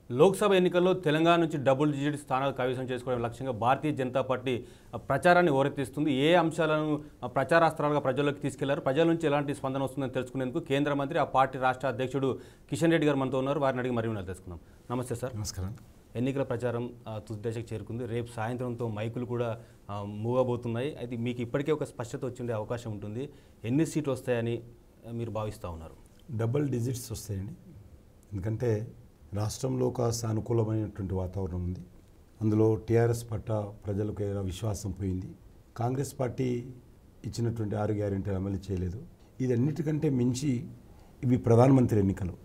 లోక్సభ ఎన్నికల్లో తెలంగాణ నుంచి double digit స్థానాలు కైవసం చేసుకోవడం లక్ష్యంగా భారతీయ జనతా పార్టీ ప్రచారాన్ని హోరెత్తిస్తుంది. ఏ అంశాలను ప్రచారాస్త్రాలుగా ప్రజల్లోకి తీసుకెళ్లారు, ప్రజల నుంచి ఎలాంటి స్పందన వస్తుందని తెలుసుకునేందుకు కేంద్ర మంత్రి ఆ పార్టీ రాష్ట్ర అధ్యక్షుడు కిషన్ రెడ్డి గారు మనతో ఉన్నారు. వారిని అడిగి మరిన్ని తెలుసుకుందాం. నమస్తే సార్. నమస్కారం. ఎన్నికల ప్రచారం తుది దశకు చేరుకుంది. రేపు సాయంత్రంతో మైకులు కూడా మూగబోతున్నాయి. అయితే మీకు ఇప్పటికే ఒక స్పష్టత వచ్చే అవకాశం ఉంటుంది. ఎన్ని సీట్లు వస్తాయని మీరు భావిస్తూ ఉన్నారు? డబుల్ డిజిట్స్ వస్తాయండి. ఎందుకంటే రాష్ట్రంలో ఒక సానుకూలమైనటువంటి వాతావరణం ఉంది. అందులో టీఆర్ఎస్ పట్ల ప్రజలకు ఏదైనా విశ్వాసం పోయింది. కాంగ్రెస్ పార్టీ ఇచ్చినటువంటి 6 గ్యారెంటీలు అమలు చేయలేదు. ఇదన్నిటికంటే మించి ఇవి ప్రధానమంత్రి ఎన్నికలు,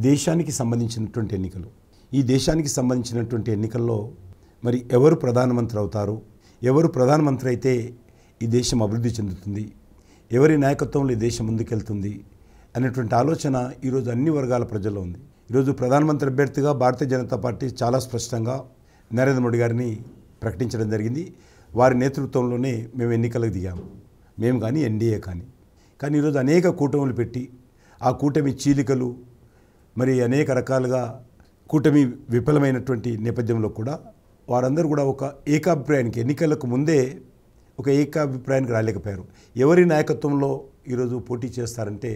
దేశానికి సంబంధించినటువంటి ఎన్నికలు. ఈ దేశానికి సంబంధించినటువంటి ఎన్నికల్లో మరి ఎవరు ప్రధానమంత్రి అవుతారు, ఎవరు ప్రధానమంత్రి అయితే ఈ దేశం అభివృద్ధి చెందుతుంది, ఎవరి నాయకత్వంలో ఈ దేశం ముందుకెళ్తుంది అనేటువంటి ఆలోచన ఈరోజు అన్ని వర్గాల ప్రజల్లో ఉంది. ఈరోజు ప్రధానమంత్రి అభ్యర్థిగా భారతీయ జనతా పార్టీ చాలా స్పష్టంగా నరేంద్ర మోడీ గారిని ప్రకటించడం జరిగింది. వారి నేతృత్వంలోనే మేము ఎన్నికలకు దిగాము, మేము కానీ ఎన్డీఏ కానీ ఈరోజు అనేక కూటములు పెట్టి ఆ కూటమి చీలికలు మరి అనేక రకాలుగా కూటమి విఫలమైనటువంటి నేపథ్యంలో కూడా వారందరూ కూడా ఒక ఏకాభిప్రాయానికి ఎన్నికలకు ముందే ఒక ఏకాభిప్రాయానికి రాలేకపోయారు. ఎవరి నాయకత్వంలో ఈరోజు పోటీ చేస్తారంటే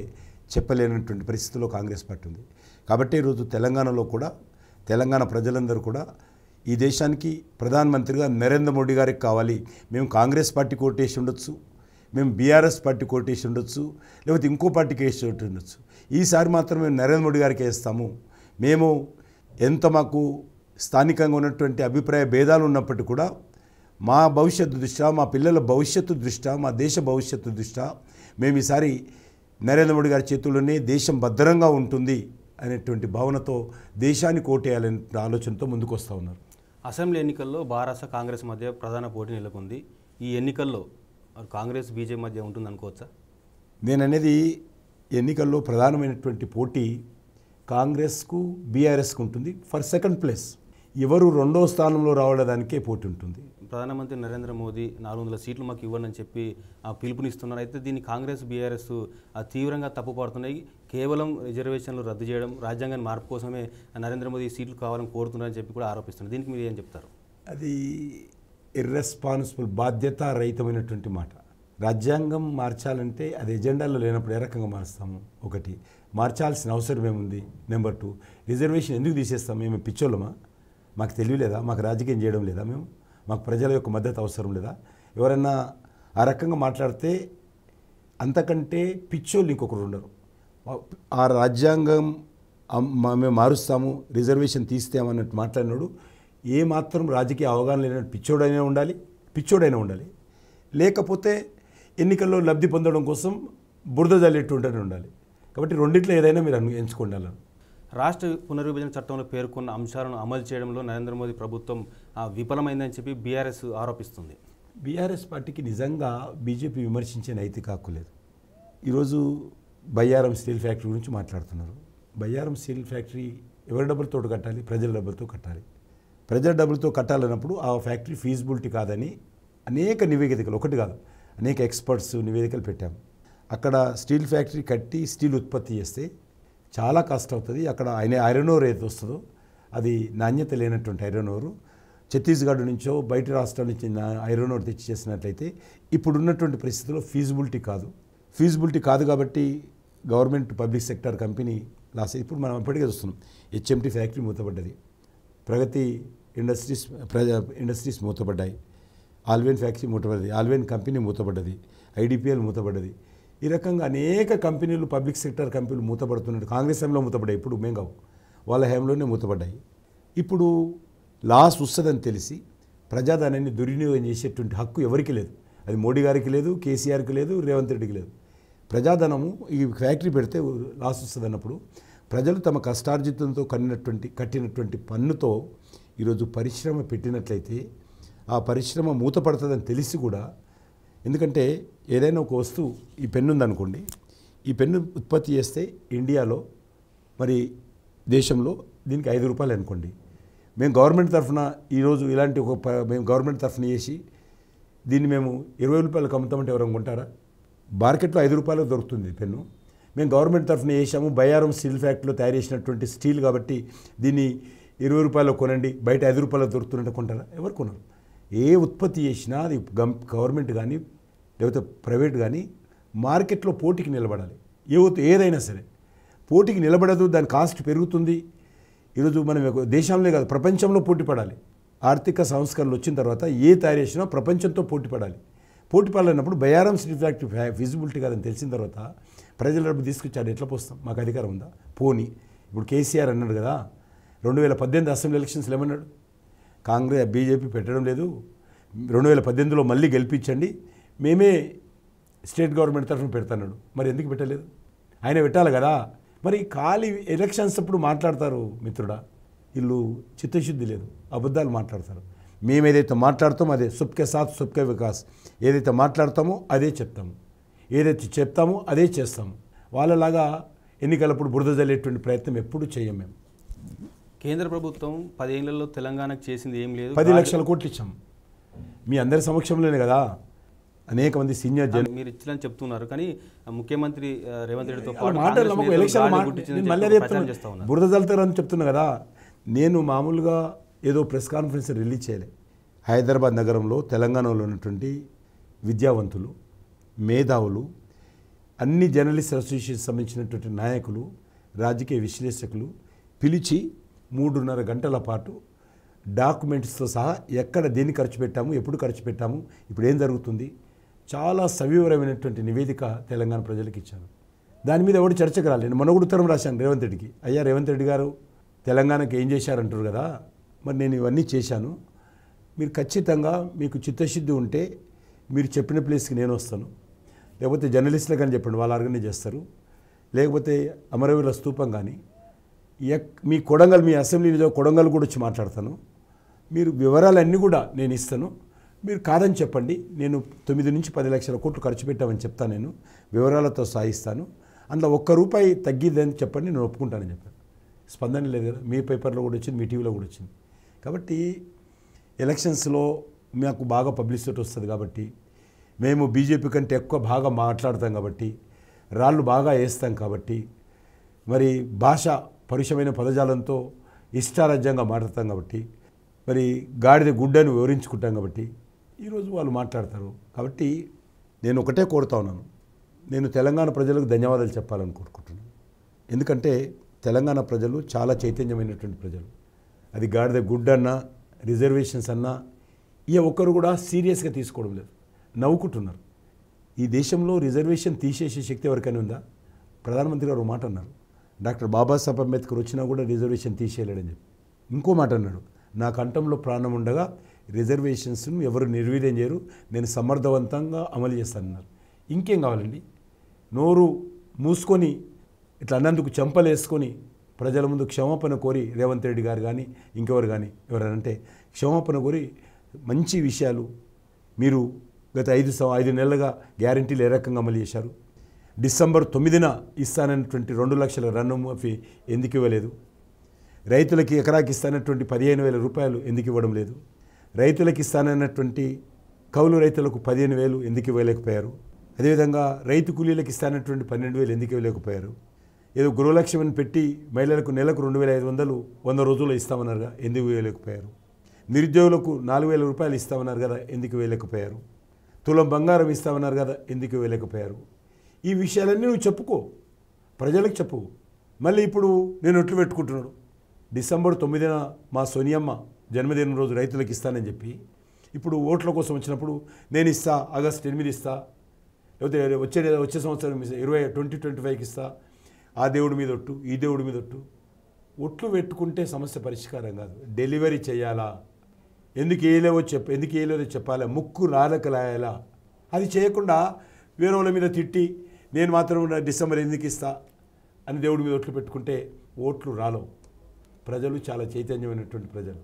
చెప్పలేనటువంటి పరిస్థితిలో కాంగ్రెస్ పార్టీ ఉంది. కాబట్టి ఈరోజు తెలంగాణలో కూడా తెలంగాణ ప్రజలందరూ కూడా ఈ దేశానికి ప్రధానమంత్రిగా నరేంద్ర మోడీ గారికి కావాలి. మేము కాంగ్రెస్ పార్టీ కోటేసి ఉండొచ్చు, మేము బీఆర్ఎస్ పార్టీ కోటేసి ఉండొచ్చు, లేకపోతే ఇంకో పార్టీకి వేసి ఉండొచ్చు. ఈసారి మాత్రం మేము నరేంద్ర మోడీ గారికి వేస్తాము. మేము ఎంత మాకు స్థానికంగా ఉన్నటువంటి అభిప్రాయ భేదాలు ఉన్నప్పటికీ కూడా మా భవిష్యత్తు దృష్ట్యా, మా పిల్లల భవిష్యత్తు దృష్ట్యా, మా దేశ భవిష్యత్తు దృష్ట్యా మేము ఈసారి నరేంద్ర మోడీ గారి చేతుల్లోనే దేశం భద్రంగా ఉంటుంది అనేటువంటి భావనతో దేశాన్ని కోటేయాలనే ఆలోచనతో ముందుకు వస్తూ ఉన్నారు. అసెంబ్లీ ఎన్నికల్లో భారత కాంగ్రెస్ మధ్య ప్రధాన పోటీ నెలకొంది. ఈ ఎన్నికల్లో కాంగ్రెస్ బీజేపీ మధ్య ఉంటుంది అనుకోవచ్చా? నేను అనేది ఎన్నికల్లో ప్రధానమైనటువంటి పోటీ కాంగ్రెస్కు బీఆర్ఎస్కు ఉంటుంది. ఫర్ సెకండ్ ప్లేస్ ఎవరు రెండో స్థానంలో రావడానికే పోటీ ఉంటుంది. ప్రధానమంత్రి నరేంద్ర మోదీ 400 సీట్లు మాకు ఇవ్వనని చెప్పి పిలుపునిస్తున్నారు. అయితే దీన్ని కాంగ్రెస్ బీఆర్ఎస్ తీవ్రంగా తప్పుపడుతున్నాయి. కేవలం రిజర్వేషన్లు రద్దు చేయడం, రాజ్యాంగాన్ని మార్పు కోసమే నరేంద్ర మోదీ సీట్లు కావాలని కోరుతున్నారని చెప్పి కూడా ఆరోపిస్తున్నారు. దీనికి మీరు ఏం చెప్తారు? అది ఇర్రెస్పాన్సిబుల్, బాధ్యత రహితమైనటువంటి మాట. రాజ్యాంగం మార్చాలంటే అది ఎజెండాలో లేనప్పుడు ఏ రకంగా మారుస్తాము? ఒకటి, మార్చాల్సిన అవసరం ఏముంది? నెంబర్ 2, రిజర్వేషన్ ఎందుకు తీసేస్తాం? మేము పిచ్చోళ్ళమా? మాకు తెలియలేదా? మాకు రాజకీయం చేయడం లేదా? మాకు ప్రజల యొక్క మద్దతు అవసరం లేదా? ఎవరైనా ఆ రకంగా మాట్లాడితే అంతకంటే పిచ్చోళ్ళు ఇంకొకరు ఉండరు. ఆ రాజ్యాంగం మేము మారుస్తాము, రిజర్వేషన్ తీస్తామన్నట్టు మాట్లాడినాడు ఏమాత్రం రాజకీయ అవగాహన లేనట్టు పిచ్చోడైనా ఉండాలి. లేకపోతే ఎన్నికల్లో లబ్ధి పొందడం కోసం బురద జల్లేట్టుంటూనే ఉండాలి. కాబట్టి రెండిట్లో ఏదైనా మీరు ఎంచుకోండి. రాష్ట్ర పునర్విభజన చట్టంలో పేర్కొన్న అంశాలను అమలు చేయడంలో నరేంద్ర మోదీ ప్రభుత్వం విఫలమైందని చెప్పి బీఆర్ఎస్ ఆరోపిస్తుంది. బీఆర్ఎస్ పార్టీకి నిజంగా బీజేపీ విమర్శించే నైతిక హక్కు లేదు. ఈరోజు బయ్యారం స్టీల్ ఫ్యాక్టరీ గురించి మాట్లాడుతున్నారు. బయ్యారం స్టీల్ ఫ్యాక్టరీ ఎవరి డబ్బులతో కట్టాలి? ప్రజల డబ్బులతో కట్టాలి. ప్రజల డబ్బులతో కట్టాలన్నప్పుడు ఆ ఫ్యాక్టరీ ఫీజిబిలిటీ కాదని అనేక నివేదికలు, ఒకటి కాదు అనేక ఎక్స్పర్ట్స్ నివేదికలు పెట్టాము. అక్కడ స్టీల్ ఫ్యాక్టరీ కట్టి స్టీల్ ఉత్పత్తి చేస్తే చాలా కాస్ట్ అవుతుంది. అక్కడ ఐరన్ ఓర్ ఏది వస్తుందో అది నాణ్యత లేనటువంటి ఐరన్ ఓరు ఛత్తీస్గఢ్ నుంచో బయట రాష్ట్రాల నుంచి ఐరన్ ఓర్ తెచ్చి చేసినట్లయితే ఇప్పుడున్నటువంటి పరిస్థితుల్లో ఫీజిబిలిటీ కాదు కాబట్టి government public sector company loss. ఇప్పుడు మనం ఎప్పటికీ చూస్తున్నాం. హెచ్ఎంటీ ఫ్యాక్టరీ మూతపడ్డది, ప్రగతి ఇండస్ట్రీస్ మూతపడ్డాయి, ఆల్వేన్ ఫ్యాక్టరీ మూతపడ్డది, ఆల్వేన్ కంపెనీ మూతపడ్డది, ఐడిపిఎల్ మూతపడ్డది. ఈ రకంగా అనేక కంపెనీలు, పబ్లిక్ సెక్టర్ కంపెనీలు మూతపడుతున్నట్టు కాంగ్రెస్ హయాంలో మూతపడ్డాయి. ఇప్పుడు మేం కావు, వాళ్ళ హయాంలోనే మూతపడ్డాయి. ఇప్పుడు లాస్ వస్తుందని తెలిసి ప్రజాధనాన్ని దుర్వినియోగం చేసేటువంటి హక్కు ఎవరికి లేదు. అది మోడీ గారికి లేదు, కేసీఆర్కి లేదు, రేవంత్ రెడ్డికి లేదు. ప్రజాధనము ఈ ఫ్యాక్టరీ పెడితే లాస్ వస్తుంది అన్నప్పుడు ప్రజలు తమ కష్టార్జితంతో కట్టినటువంటి పన్నుతో ఈరోజు పరిశ్రమ పెట్టినట్లయితే ఆ పరిశ్రమ మూతపడుతుందని తెలిసి కూడా, ఎందుకంటే ఏదైనా ఒక వస్తువు, ఈ పెన్ను ఉందనుకోండి, ఈ పెన్ను ఉత్పత్తి చేస్తే ఇండియాలో మరి దేశంలో దీనికి 5 రూపాయలు అనుకోండి. మేము గవర్నమెంట్ తరఫున ఈరోజు ఇలాంటి మేము గవర్నమెంట్ తరఫున చేసి దీన్ని మేము 20 రూపాయలకు అమ్ముతామంటే ఎవరైనా కొంటారా? మార్కెట్లో 5 రూపాయలకు దొరుకుతుంది పెన్ను. మేము గవర్నమెంట్ తరఫున చేసాము, బయ్యారం స్టీల్ ఫ్యాక్టరీలో తయారు చేసినటువంటి స్టీల్ కాబట్టి దీన్ని రూపాయలు కొనండి, బయట 5 రూపాయలు దొరుకుతున్నట్టు కొంటారా? ఎవరు కొనరు. ఏ ఉత్పత్తి చేసినా అది గవర్నమెంట్ కానీ లేకపోతే ప్రైవేట్ కానీ మార్కెట్లో పోటీకి నిలబడాలి. ఏదైనా సరే పోటీకి నిలబడదు, దాని కాస్ట్ పెరుగుతుంది. ఈరోజు మనం దేశంలో కాదు ప్రపంచంలో పోటీ పడాలి. ఆర్థిక సంస్కరణలు వచ్చిన తర్వాత తయారు చేసినా ప్రపంచంతో పోటీ పడాలి. పోటీ పడాలన్నప్పుడు బయారం స్టీల్ ఫ్యాక్టరీ ఫిజిబిలిటీ కాదని తెలిసిన తర్వాత ప్రజల డబ్బు తీసుకొచ్చాడు ఎట్లా పోస్తాం? మాకు అధికారం ఉందా? పోనీ ఇప్పుడు కేసీఆర్ అన్నాడు కదా 2018 అసెంబ్లీ ఎలక్షన్స్లో ఏమన్నాడు? కాంగ్రెస్ బీజేపీ పెట్టడం లేదు, 2018లో మళ్ళీ గెలిపించండి, మేమే స్టేట్ గవర్నమెంట్ తరఫున పెడతాడు. మరి ఎందుకు పెట్టలేదు? ఆయన పెట్టాలి కదా. మరి ఖాళీ ఎలక్షన్స్ అప్పుడు మాట్లాడతారు మిత్రుడా, వీళ్ళు చిత్తశుద్ధి లేదు, అబద్ధాలు మాట్లాడతారు. మేము ఏదైతే మాట్లాడతామో అదే సుబ్కే సాత్ సుబ్కే వికాస్, ఏదైతే మాట్లాడతామో అదే చెప్తాము, ఏదైతే చెప్తామో అదే చేస్తాము. వాళ్ళలాగా ఎన్నికలప్పుడు బురద జల్లేటువంటి ప్రయత్నం ఎప్పుడు చేయం మేము. కేంద్ర ప్రభుత్వం 10 ఏళ్లలో తెలంగాణకు చేసింది ఏం లేదు. 10 లక్షల కోట్లు ఇచ్చాం మీ అందరి సమక్షంలోనే కదా. అనేక మంది సీనియర్ మీరు ఇచ్చారని చెప్తున్నారు, కానీ ముఖ్యమంత్రి రేవంత్ రెడ్డితో బురద జల్లుతారని చెప్తున్నా కదా. నేను మామూలుగా ఏదో ప్రెస్ కాన్ఫరెన్స్ రిలీజ్ చేయలే. హైదరాబాద్ నగరంలో తెలంగాణలో ఉన్నటువంటి విద్యావంతులు, మేధావులు, అన్ని జర్నలిస్ట్ అసోసియేషన్ సంబంధించినటువంటి నాయకులు, రాజకీయ విశ్లేషకులు పిలిచి 3.5 గంటల పాటు డాక్యుమెంట్స్తో సహా ఎక్కడ దేన్ని ఖర్చు పెట్టాము, ఎప్పుడు ఖర్చు పెట్టాము, ఇప్పుడు ఏం జరుగుతుంది, చాలా సవివరమైనటువంటి నివేదిక తెలంగాణ ప్రజలకు ఇచ్చాను. దాని మీద ఎవరు చర్చకు రాలేదు. నేను మొన్న కూడా ఉత్తరం రాశాను రేవంత్ రెడ్డికి. అయ్యా రేవంత్ రెడ్డి గారు తెలంగాణకి ఏం చేశారంటారు కదా, మరి నేను ఇవన్నీ చేశాను, మీరు ఖచ్చితంగా మీకు చిత్తశుద్ధి ఉంటే మీరు చెప్పిన ప్లేస్కి నేను వస్తాను, లేకపోతే జర్నలిస్టులు కానీ చెప్పండి వాళ్ళు ఆర్గనైజ్ చేస్తారు, లేకపోతే అమరవీరుల స్తూపం కానీ మీ కొడంగల్, మీ అసెంబ్లీ కొడంగల్ కూడా వచ్చి మాట్లాడతాను, మీరు వివరాలన్నీ కూడా నేను ఇస్తాను, మీరు కాదని చెప్పండి, నేను 9 నుంచి 10 లక్షల కోట్లు ఖర్చు పెట్టామని చెప్తాను, నేను వివరాలతో సాయిస్తాను, అందులో ₹1 తగ్గిద్దని చెప్పండి, నేను ఒప్పుకుంటానని చెప్పాను. స్పందన లేదు కదా. మీ పేపర్లో కూడా వచ్చింది, మీ టీవీలో కూడా వచ్చింది. కాబట్టి ఎలక్షన్స్లో మాకు బాగా పబ్లిసిటీ వస్తుంది కాబట్టి, మేము బీజేపీ కంటే ఎక్కువ బాగా మాట్లాడతాం కాబట్టి, రాళ్ళు బాగా వేస్తాం కాబట్టి, మరి భాష పరుషమైన పదజాలంతో ఇష్టారాజ్యంగా మాట్లాడతాం కాబట్టి, మరి గాడిద గుడ్డను వివరించుకుంటాం కాబట్టి ఈరోజు వాళ్ళు మాట్లాడతారు. కాబట్టి నేను ఒకటే కోరుతా ఉన్నాను, నేను తెలంగాణ ప్రజలకు ధన్యవాదాలు చెప్పాలని కోరుకుంటున్నాను. ఎందుకంటే తెలంగాణ ప్రజలు చాలా చైతన్యమైనటువంటి ప్రజలు. అది గాడిద గుడ్డన్నా రిజర్వేషన్స్ అన్నా ఒక్కరు కూడా సీరియస్గా తీసుకోవడం లేదు, నవ్వుకుంటున్నారు. ఈ దేశంలో రిజర్వేషన్ తీసేసే శక్తి ఎవరికైనా ఉందా? ప్రధానమంత్రి గారు మాట అన్నారు, డాక్టర్ బాబాసాహెబ్ అంబేద్కర్ వచ్చినా కూడా రిజర్వేషన్ తీసేయలేడని చెప్పి. ఇంకో మాట అన్నాడు, నా కంఠంలో ప్రాణం ఉండగా రిజర్వేషన్స్ను ఎవరు నిర్వీర్యం చేయరు, నేను సమర్థవంతంగా అమలు చేస్తానన్నారు. ఇంకేం కావాలండి? నోరు మూసుకొని ఇట్లా అన్నందుకు చెంపలేసుకొని ప్రజల ముందు క్షమాపణ కోరి రేవంత్ రెడ్డి గారు కానీ ఇంకెవరు కానీ ఎవరంటే క్షమాపణ కోరి మంచి విషయాలు మీరు గత 5 నెలలుగా గ్యారంటీలు ఏ రకంగా అమలు చేశారు, డిసెంబర్ 9న ఇస్తానన్నటువంటి 2 లక్షల రుణమాఫీ ఎందుకు ఇవ్వలేదు, రైతులకి ఎకరాకి ఇస్తానటువంటి 15,000 రూపాయలు ఎందుకు ఇవ్వడం లేదు, రైతులకి ఇస్తానన్నటువంటి కౌలు రైతులకు 15,000 ఎందుకు ఇవ్వలేకపోయారు, అదేవిధంగా రైతు కూలీలకు ఇస్తానటువంటి 12,000 ఎందుకు ఇవ్వలేకపోయారు, ఏదో గృహలక్ష్యం పెట్టి మహిళలకు నెలకు 2,500 100 రోజుల్లో ఇస్తామన్నారు కదా, ఎందుకు ఇవ్వలేకపోయారు, నిరుద్యోగులకు 4,000 రూపాయలు ఇస్తామన్నారు కదా, ఎందుకు ఇవ్వలేకపోయారు, తులం బంగారం ఇస్తామన్నారు కదా, ఎందుకు ఇవ్వలేకపోయారు. ఈ విషయాలన్నీ నువ్వు చెప్పుకో, ప్రజలకు చెప్పు. మళ్ళీ ఇప్పుడు నేను ఒట్లు పెట్టుకుంటున్నాడు, డిసెంబర్ 9న మా సోనియమ్మ జన్మదినం రోజు రైతులకు ఇస్తానని చెప్పి, ఇప్పుడు ఓట్ల కోసం వచ్చినప్పుడు నేను ఇస్తా, ఆగస్టు 8 ఇస్తా, లేకపోతే వచ్చే సంవత్సరం 2025కి ఇస్తా, ఆ దేవుడి మీద ఒట్టు, ఈ దేవుడి మీద ఒట్టు. ఒట్లు పెట్టుకుంటే సమస్య పరిష్కారం కాదు, డెలివరీ చేయాలా, ఎందుకు వేయలేదో చెప్పాలా, ముక్కు రాలకలాయాలా. అది చేయకుండా వేరే వాళ్ళ మీద తిట్టి నేను మాత్రం డిసెంబర్ ఎందుకు ఇస్తా అని దేవుడి మీద ఒట్లు పెట్టుకుంటే ఓట్లు రాలవు. ప్రజలు చాలా చైతన్యమైనటువంటి ప్రజలు.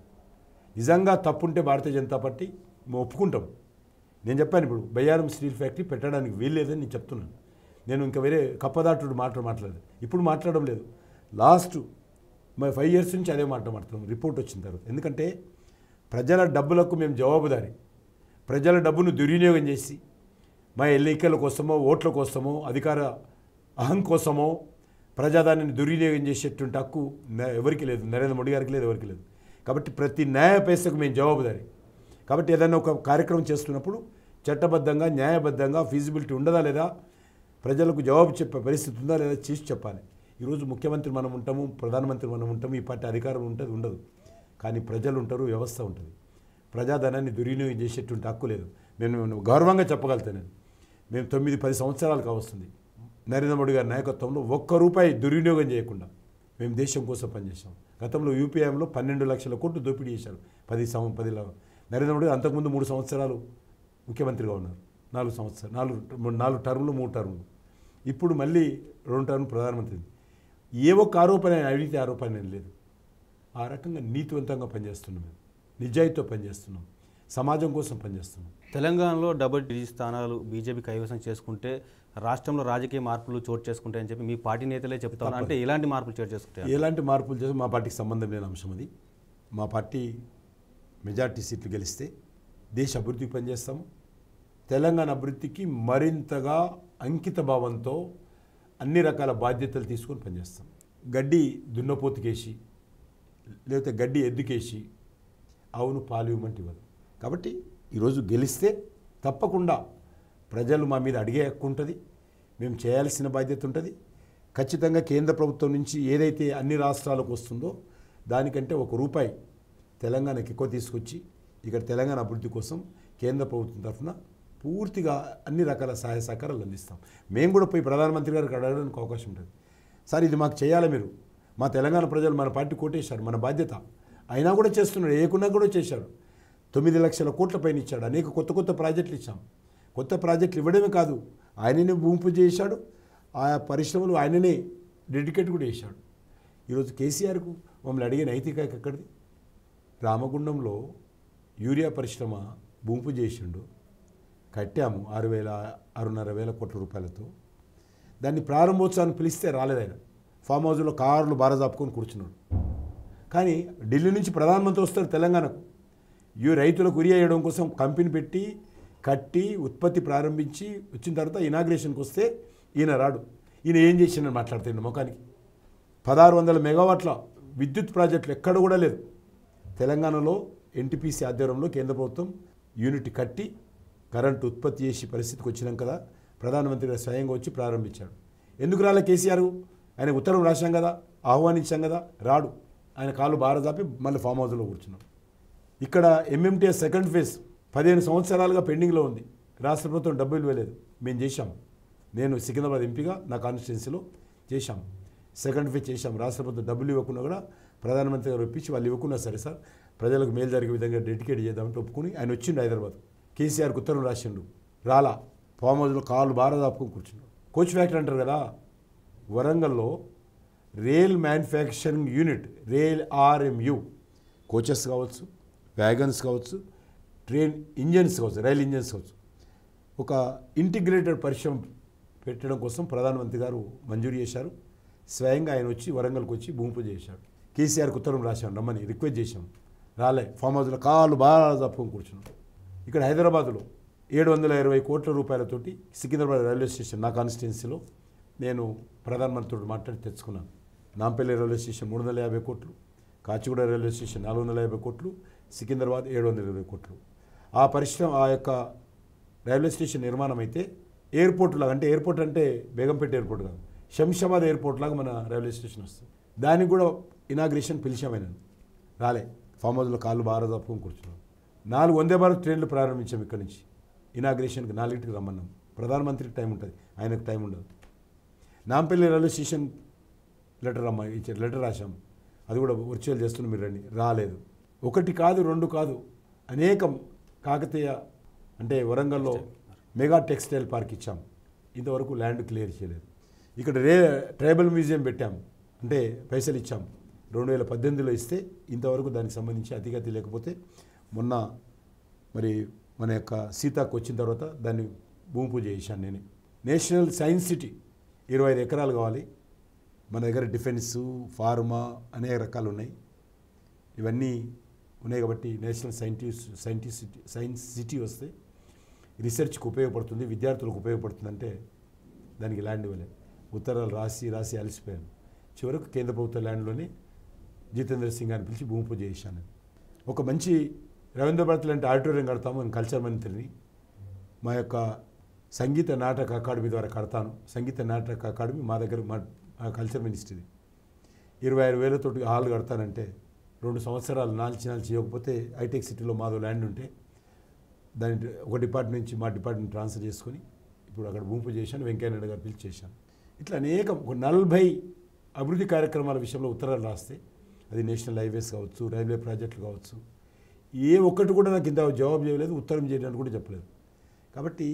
నిజంగా తప్పుంటే భారతీయ జనతా పార్టీ మేము ఒప్పుకుంటాం. నేను చెప్పాను, ఇప్పుడు బయ్యారం స్టీల్ ఫ్యాక్టరీ పెట్టడానికి వీల్లేదని నేను చెప్తున్నాను. నేను ఇంకా వేరే కప్పదాటుడు మాట్లాడలేదు, ఇప్పుడు మాట్లాడడం లేదు. లాస్ట్ 5 years నుంచి అదే మాట్లాడుతున్నాం రిపోర్ట్ వచ్చిన తర్వాత. ఎందుకంటే ప్రజల డబ్బులకు మేము జవాబుదారి. ప్రజల డబ్బును దుర్వినియోగం చేసి మా ఎన్నికల కోసమో ఓట్ల కోసమో అధికార అహం కోసమో ప్రజాదాన్ని దుర్వినియోగం చేసేటువంటి హక్కు ఎవరికి లేదు, నరేంద్ర మోడీ గారికి లేదు, ఎవరికి లేదు. కాబట్టి ప్రతి న్యాయ పైసకు మేము జవాబుదారి. కాబట్టి ఏదైనా ఒక కార్యక్రమం చేస్తున్నప్పుడు చట్టబద్ధంగా న్యాయబద్ధంగా ఫీజిబిలిటీ ఉండదా లేదా, ప్రజలకు జవాబు చెప్పే పరిస్థితి ఉందా లేదా చేసి చెప్పాలి. ఈరోజు ముఖ్యమంత్రి మనం ఉంటాము, ప్రధానమంత్రి మనం ఉంటాము, ఈ పార్టీ అధికారం ఉంటుంది ఉండదు, కానీ ప్రజలు ఉంటారు, వ్యవస్థ ఉంటుంది. ప్రజాధనాన్ని దుర్వినియోగం చేసేటువంటి హక్కు లేదు. నేను గౌరవంగా చెప్పగలుగుతాను. మేము 9-10 సంవత్సరాలు కావస్తుంది నరేంద్ర మోడీ గారి నాయకత్వంలో ఒక్క రూపాయి దుర్వినియోగం చేయకుండా మేము దేశం కోసం పనిచేసాం. గతంలో యూపీఐలో 12 లక్షల కోట్లు దోపిడీ చేశారు. 10 నరేంద్ర మోడీ అంతకుముందు 3 సంవత్సరాలు ముఖ్యమంత్రిగా ఉన్నారు. 4 సంవత్సరాలు 4 టర్ములు 3 టర్ములు, ఇప్పుడు మళ్ళీ 2 టర్ములు ప్రధానమంత్రి. ఏ ఒక్క ఆరోపణ అడిగితే ఆరోపణ లేదు. ఆ రకంగా నీతివంతంగా పనిచేస్తున్నాం, మేము నిజాయితీతో పనిచేస్తున్నాం, సమాజం కోసం పనిచేస్తున్నాం. తెలంగాణలో డబుల్ డిజిట్ స్థానాలు బీజేపీ కైవసం చేసుకుంటే రాష్ట్రంలో రాజకీయ మార్పులు చోటు చేసుకుంటాయని చెప్పి మీ పార్టీ నేతలే చెప్తారు. అంటే ఎలాంటి మార్పులు చోటు చేసుకుంటాయి? ఎలాంటి మార్పులు చేస్తే మా పార్టీకి సంబంధం లేని అంశం అది. మా పార్టీ మెజార్టీ సీట్లు గెలిస్తే దేశ అభివృద్ధికి పనిచేస్తాము. తెలంగాణ అభివృద్ధికి మరింతగా అంకిత భావంతో అన్ని రకాల బాధ్యతలు తీసుకొని పనిచేస్తాం. గడ్డి దున్నపోతుకేసి లేకపోతే గడ్డి ఎద్దుకేసి అవును పాలు ఇవ్వమంటే ఇవ్వదు. కాబట్టి ఈరోజు గెలిస్తే తప్పకుండా ప్రజలు మా మీద అడిగే హక్కు ఉంటుంది, మేము చేయాల్సిన బాధ్యత ఉంటుంది. ఖచ్చితంగా కేంద్ర ప్రభుత్వం నుంచి ఏదైతే అన్ని రాష్ట్రాలకు వస్తుందో దానికంటే ₹1 తెలంగాణకి ఎక్కువ తీసుకొచ్చి ఇక్కడ తెలంగాణ అభివృద్ధి కోసం కేంద్ర ప్రభుత్వం తరఫున పూర్తిగా అన్ని రకాల సహాయ సహకారాలు అందిస్తాం. మేము కూడా పోయి ప్రధానమంత్రి గారికి అడగడానికి అవకాశం ఉంటుంది. సార్ ఇది మాకు చేయాలి, మీరు మా తెలంగాణ ప్రజలు మన పార్టీ కోటేశారు, మన బాధ్యత అయినా కూడా చేస్తున్నాడు, ఏకున్నా కూడా చేశాడు. 9 లక్షల కోట్ల పైన ఇచ్చాడు. అనేక కొత్త ప్రాజెక్టులు ఇచ్చాం. కొత్త ప్రాజెక్టులు ఇవ్వడమే కాదు, ఆయననే భూమి పూజ చేశాడు, ఆయా పరిశ్రమలు ఆయననే డెడికేట్ కూడా చేశాడు. ఈరోజు కేసీఆర్కు మమ్మల్ని అడిగే నైతిక ఎక్కడిది? రామగుండంలో యూరియా పరిశ్రమ భూమి పూజ చేసిండు, కట్టాము 6,500 కోట్ల రూపాయలతో. దాన్ని ప్రారంభోత్సవాన్ని పిలిస్తే రాలేదు. ఆయన ఫామ్ హౌస్లో కార్లు బారజాపుకొని కూర్చున్నాడు. కానీ ఢిల్లీ నుంచి ప్రధానమంత్రి వస్తారు తెలంగాణకు, రైతులకు ఉరి వేయడం కోసం కంపెనీ పెట్టి కట్టి ఉత్పత్తి ప్రారంభించి వచ్చిన తర్వాత ఇనాగ్రేషన్కి వస్తే ఈయన రాడు. ఈయన ఏం చేసిండని మాట్లాడుతాడు ముఖానికి. 1600 మెగావాట్ల విద్యుత్ ప్రాజెక్టులు ఎక్కడ కూడా లేదు. తెలంగాణలో ఎన్టీపీసీ ఆధ్వర్యంలో కేంద్ర ప్రభుత్వం యూనిట్ కట్టి కరెంటు ఉత్పత్తి చేసి పరిస్థితికి వచ్చినాం కదా, ప్రధానమంత్రి గారు స్వయంగా వచ్చి ప్రారంభించాడు. ఎందుకు రాలే కేసీఆర్? ఆయన ఉత్తరం రాశాం కదా, ఆహ్వానించాం కదా, రాడు. ఆయన కాళ్ళు బారజాపి మళ్ళీ ఫామ్ హౌస్లో కూర్చున్నాం. ఇక్కడ ఎంఎంటీఎస్ సెకండ్ ఫేజ్ 15 సంవత్సరాలుగా పెండింగ్లో ఉంది. రాష్ట్ర ప్రభుత్వం డబ్బులు ఇవ్వలేదు. మేము చేశాం. నేను సికింద్రాబాద్ ఎంపీగా నా కాన్స్టిట్యున్సీలో చేశాం. సెకండ్ ఫేజ్ చేశాం. రాష్ట్ర ప్రభుత్వం డబ్బులు ఇవ్వకుండా కూడా ప్రధానమంత్రి గారు ఒప్పించి వాళ్ళు ఇవ్వకున్నా సరే సార్ ప్రజలకు మేలు జరిగే విధంగా డెడికేట్ చేద్దామంటే ఒప్పుకుని ఆయన వచ్చిండు హైదరాబాద్. కేసీఆర్కి ఉత్తరం రాసిండు, రాలా. ఫామ్ హౌస్లో కాళ్ళు బారదాపుకొని కూర్చున్నాడు. కోచ్ ఫ్యాక్టరీ అంటారు కదా, వరంగల్లో rail manufacturing unit, rail RMU, coaches కావచ్చు, వ్యాగన్స్ కావచ్చు, ట్రైన్ ఇంజన్స్ కావచ్చు, రైల్ ఇంజన్స్ కావచ్చు, ఒక ఇంటిగ్రేటెడ్ పరిశ్రమ పెట్టడం కోసం ప్రధానమంత్రి గారు మంజూరు చేశారు. స్వయంగా ఆయన వచ్చి వరంగల్కి వచ్చి భూమి పూజ చేశాడు. కేసీఆర్కి ఉత్తరం రాశాం, రమ్మని రిక్వెస్ట్ చేశాం, రాలే. ఫామ్ హౌస్లో కాళ్ళు బాగా తప్పుకొని కూర్చున్నాం. ఇక్కడ హైదరాబాద్లో 720 కోట్ల రూపాయలతోటి సికింద్రాబాద్ రైల్వే స్టేషన్ నా కాన్స్టిట్యున్సీలో నేను ప్రధానమంత్రితో మాట్లాడి తెచ్చుకున్నాను. నాంపల్లి రైల్వే స్టేషన్ 350 కోట్లు, కాచిగూడ రైల్వే స్టేషన్ 450 కోట్లు, సికింద్రాబాద్ 720 కోట్లు. ఆ పరిశ్రమ ఆ యొక్క రైల్వే స్టేషన్ నిర్మాణం అయితే ఎయిర్పోర్ట్ లాగా, అంటే ఎయిర్పోర్ట్ అంటే బేగంపేట ఎయిర్పోర్ట్ కాదు, శంషాబాద్ ఎయిర్పోర్ట్ లాగా మన రైల్వే స్టేషన్ వస్తుంది. దానికి కూడా ఇనాగ్రేషన్ పిలిచామైనా రాలే. ఫామ్ హౌస్లో కాళ్ళు బాగా తప్పుకొని కూర్చున్నాం. 4 వందే భారత్ ట్రైన్లు ప్రారంభించాం. ఇక్కడి నుంచి ఇనాగ్రేషన్కి 4కి రమ్మన్నాం. ప్రధానమంత్రికి టైం ఉంటుంది, ఆయనకు టైం ఉండదు. నాంపల్లి రైల్వే స్టేషన్ లెటర్ రాశాం, అది కూడా వర్చువల్ చేస్తున్నాం, మీరు రండి, రాలేదు. 1 కాదు 2 కాదు, అనేకం. కాకతీయ అంటే వరంగల్లో మెగా టెక్స్టైల్ పార్క్ ఇచ్చాం, ఇంతవరకు ల్యాండ్ క్లియర్ చేయలేదు. ఇక్కడ ట్రైబల్ మ్యూజియం పెట్టాము, అంటే పైసలు ఇచ్చాం, 2018లో ఇస్తే ఇంతవరకు దానికి సంబంధించి అతిగతి లేకపోతే మొన్న మరి మన యొక్క సీతాకు వచ్చిన తర్వాత దాన్ని భూమి పూజ చేశాను నేను. నేషనల్ సైన్స్ సిటీ 25 ఎకరాలు కావాలి. మన దగ్గర డిఫెన్సు, ఫార్మా అనేక రకాలు ఉన్నాయి. ఇవన్నీ ఉన్నాయి కాబట్టి నేషనల్ సైన్స్ సిటీ వస్తే రీసెర్చ్కి ఉపయోగపడుతుంది, విద్యార్థులకు ఉపయోగపడుతుంది. అంటే దానికి ల్యాండ్ ఇవ్వలేదు. ఉత్తరాలు రాసి అలసిపోయాను. చివరకు కేంద్ర ప్రభుత్వ ల్యాండ్లోనే జితేంద్ర సింగ్ అని పిలిచి భూమి పూజ చేశాను. ఒక మంచి రవీంద్ర భారతి లాంటి ఆడిటోరియం కడతాము అని కల్చర్ మంత్రిని మా యొక్క సంగీత నాటక అకాడమీ ద్వారా కడతాను. సంగీత నాటక అకాడమీ మా దగ్గర మా కల్చర్ మినిస్ట్రీది. 26,000 హాల్ కడతానంటే 2 సంవత్సరాలు నాల్చి చేయకపోతే హైటెక్ సిటీలో మాదో ల్యాండ్ ఉంటే దాని ఒక డిపార్ట్మెంట్ నుంచి మా డిపార్ట్మెంట్ ట్రాన్స్ఫర్ చేసుకొని ఇప్పుడు అక్కడ భూమి పూజ చేశాను. వెంకయ్యనాయుడు గారు పిలిచి చేశాను. ఇట్లా అనేక 40 అభివృద్ధి కార్యక్రమాల విషయంలో ఉత్తరాలు రాస్తే అది నేషనల్ హైవేస్ కావచ్చు, రైల్వే ప్రాజెక్టులు కావచ్చు, ఏ ఒక్కటి కూడా నాకు ఇంత జవాబు చేయలేదు, ఉత్తరం చేయడానికి కూడా చెప్పలేదు. కాబట్టి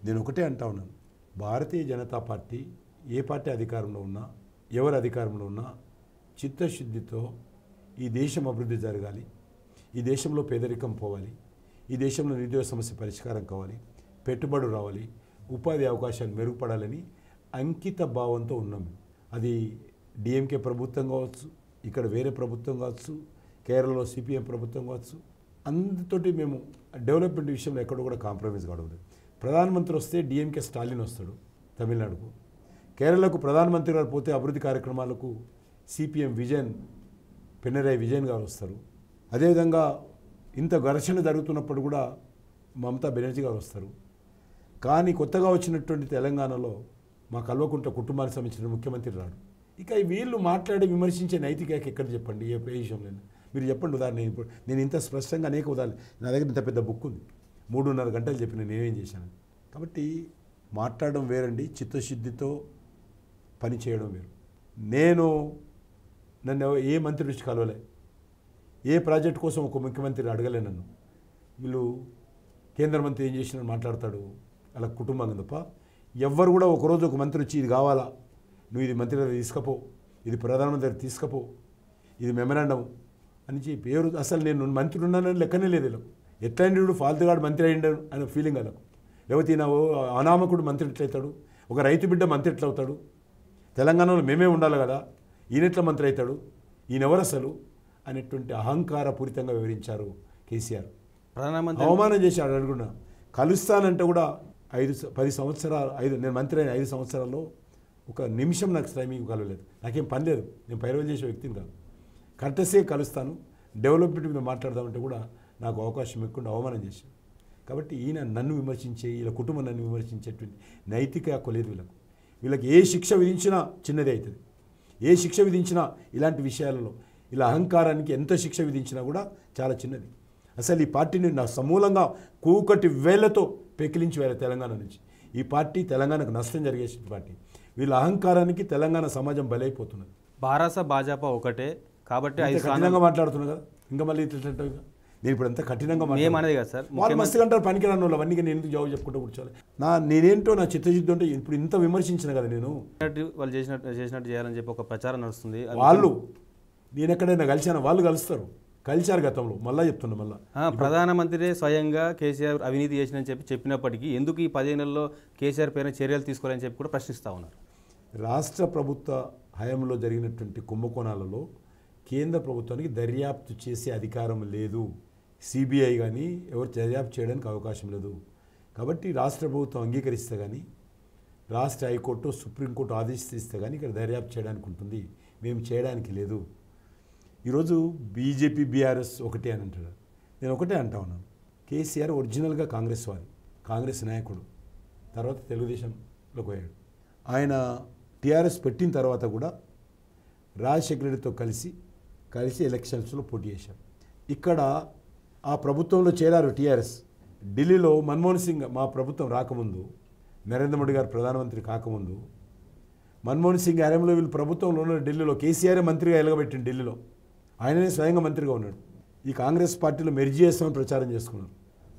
నేను ఒకటే అంటా ఉన్నాను, భారతీయ జనతా పార్టీ ఏ పార్టీ అధికారంలో ఉన్నా, ఎవరు అధికారంలో ఉన్నా చిత్తశుద్ధితో ఈ దేశం అభివృద్ధి జరగాలి, ఈ దేశంలో పేదరికం పోవాలి, ఈ దేశంలో నిరుద్యోగ సమస్య పరిష్కారం కావాలి, పెట్టుబడులు రావాలి, ఉపాధి అవకాశాలు మెరుగుపడాలని అంకిత భావంతో ఉన్నాం. అది డిఎంకే ప్రభుత్వం కావచ్చు, ఇక్కడ వేరే ప్రభుత్వం కావచ్చు, కేరళలో సిపిఎం ప్రభుత్వం కావచ్చు, అందరితోటి మేము డెవలప్మెంట్ విషయంలో ఎక్కడ కూడా కాంప్రమైజ్ కావడం. ప్రధానమంత్రి వస్తే డిఎంకే స్టాలిన్ వస్తాడు తమిళనాడుకు, కేరళకు ప్రధానమంత్రి గారు పోతే అభివృద్ధి కార్యక్రమాలకు సిపిఎం పినరాయి విజయన్ గారు వస్తారు. అదేవిధంగా ఇంత ఘర్షణ జరుగుతున్నప్పుడు కూడా మమతా బెనర్జీ గారు వస్తారు. కానీ కొత్తగా వచ్చినటువంటి తెలంగాణలో మా కల్వకుంట్ల కుటుంబానికి సంబంధించిన ముఖ్యమంత్రి రాడు. ఇక వీళ్ళు మాట్లాడి విమర్శించే నైతిక ఎక్కడ చెప్పండి, ఏ విషయంలో మీరు చెప్పండి. ఉదాహరణ నేను ఇంత స్పష్టంగా అనేక ఉదాహరణ, నా దగ్గర ఇంత పెద్ద బుక్ ఉంది, 3.5 గంటలు చెప్పిన నేనేం చేశాను. కాబట్టి మాట్లాడడం వేరండి, చిత్తశుద్ధితో పని చేయడం వేరు. నన్ను ఏ మంత్రి దృష్టి కలవలే, ఏ ప్రాజెక్ట్ కోసం ఒక ముఖ్యమంత్రి అడగలే నన్ను. వీళ్ళు కేంద్ర మంత్రి ఏం చేసినా మాట్లాడతాడు అలా కుటుంబం తప్ప ఎవ్వరు కూడా ఒకరోజు ఒక మంత్రి వచ్చి ఇది కావాలా, నువ్వు ఇది మంత్రి దగ్గర తీసుకపో, ఇది ప్రధానమంత్రి దగ్గర తీసుకపో, ఇది మెమరాండం అని చెప్పి పేరు అసలు నేను మంత్రి ఉన్నానని లెక్కనే లేదు. వీళ్ళకు ఎట్లయిండు ఫాల్తుగాడు మంత్రి అయ్యిండు అనే ఫీలింగ్ వాళ్ళకు. లేకపోతే ఈయన అనామకుడు మంత్రి ఎట్లయితాడు, ఒక రైతు బిడ్డ మంత్రి ఎట్లవుతాడు, తెలంగాణలో మేమే ఉండాలి కదా, ఈయన ఎట్లా మంత్రి అవుతాడు, ఈయనెవరు అసలు అనేటువంటి అహంకారపూరితంగా వివరించారు కేసీఆర్. ప్రధానమంత్రి అవమానం చేశాడు. అనుకున్నా కలుస్తానంటే కూడా 10 సంవత్సరాలు నేను మంత్రి అయిన 5 సంవత్సరాల్లో ఒక నిమిషం నాకు టైమింగ్ కలవలేదు. నాకేం పని లేదు, నేను పైరవలు చేసే వ్యక్తిని కాదు. కరెక్ట్సే కలుస్తాను, డెవలప్మెంట్ మీద మాట్లాడదామంటే కూడా నాకు అవకాశం ఎక్కువ అవమానం చేశాను. కాబట్టి ఈయన నన్ను విమర్శించే, వీళ్ళ కుటుంబం నన్ను విమర్శించేటువంటి నైతిక హక్కు లేదు వీళ్ళకి ఏ శిక్ష విధించినా చిన్నదే అవుతుంది. ఏ శిక్ష విధించినా ఇలాంటి విషయాలలో ఇలా అహంకారానికి ఎంత శిక్ష విధించినా కూడా చాలా చిన్నది. అసలు ఈ పార్టీని నా సమూలంగా కూకటి వేళ్లతో పెకిలించి వేళ తెలంగాణ నుంచి. ఈ పార్టీ తెలంగాణకు నష్టం జరిగేసిన పార్టీ. వీళ్ళ అహంకారానికి తెలంగాణ సమాజం బలైపోతున్నది. భాజపా ఒకటే కాబట్టి కఠినంగా మాట్లాడుతున్నా కదా, ఇంకా మళ్ళీ నేను ఇప్పుడు ఎంత కఠినంగా మాట్లాడేది కదా సార్. వాళ్ళు మస్తు అంటారు పనికిరాని వాళ్ళు, అవన్నీ నేను ఎందుకు జవాబు చెప్పుకుంటూ కూర్చోవాలి. నేనేంటో నా చిత్తశుద్ధి ఉంటే ఇప్పుడు ఇంత విమర్శించిన కదా నేను. వాళ్ళు చేసినట్టు చేయాలని చెప్పి ఒక ప్రచారం నడుస్తుంది. వాళ్ళు నేను ఎక్కడైనా కలిసాను, వాళ్ళు కలుస్తారు, కలిశారు గతంలో. మళ్ళీ చెప్తున్నా, మళ్ళీ ప్రధానమంత్రి స్వయంగా కేసీఆర్ అవినీతి చేసినని చెప్పినప్పటికీ ఎందుకు ఈ 15 నెలల్లో కేసీఆర్ పైన చర్యలు తీసుకోవాలని చెప్పి కూడా ప్రశ్నిస్తూ ఉన్నారు. రాష్ట్ర ప్రభుత్వ హయాంలో జరిగినటువంటి కుంభకోణాలలో కేంద్ర ప్రభుత్వానికి దర్యాప్తు చేసే అధికారం లేదు. సిబిఐ కానీ ఎవరు దర్యాప్తు చేయడానికి అవకాశం లేదు. కాబట్టి రాష్ట్ర ప్రభుత్వం అంగీకరిస్తే కానీ, రాష్ట్ర హైకోర్టు సుప్రీంకోర్టు ఆదేశిస్తే కానీ ఇక్కడ దర్యాప్తు చేయడానికి ఉంటుంది. మేము చేయడానికి లేదు. ఈరోజు బీజేపీ బీఆర్ఎస్ ఒకటే అని అంటారు. నేను ఒకటే అంటా ఉన్నాను, కేసీఆర్ ఒరిజినల్గా కాంగ్రెస్ వారి, కాంగ్రెస్ నాయకుడు. తర్వాత తెలుగుదేశంలోకి పోయాడు. ఆయన టీఆర్ఎస్ పెట్టిన తర్వాత కూడా రాజశేఖర రెడ్డితో కలిసి ఎలక్షన్స్లో పోటీ చేశారు. ఇక్కడ ఆ ప్రభుత్వంలో చేరారు టీఆర్ఎస్. ఢిల్లీలో మన్మోహన్ సింగ్, మా ప్రభుత్వం రాకముందు, నరేంద్ర మోడీ గారు ప్రధానమంత్రి కాకముందు, మన్మోహన్ సింగ్ హయాంలో వీళ్ళు ప్రభుత్వంలో ఉన్న ఢిల్లీలో కేసీఆర్ మంత్రిగా ఎలగబెట్టింది. ఢిల్లీలో ఆయననే స్వయంగా మంత్రిగా ఉన్నాడు. ఈ కాంగ్రెస్ పార్టీలో మెర్జీ చేస్తామని ప్రచారం చేసుకున్నారు.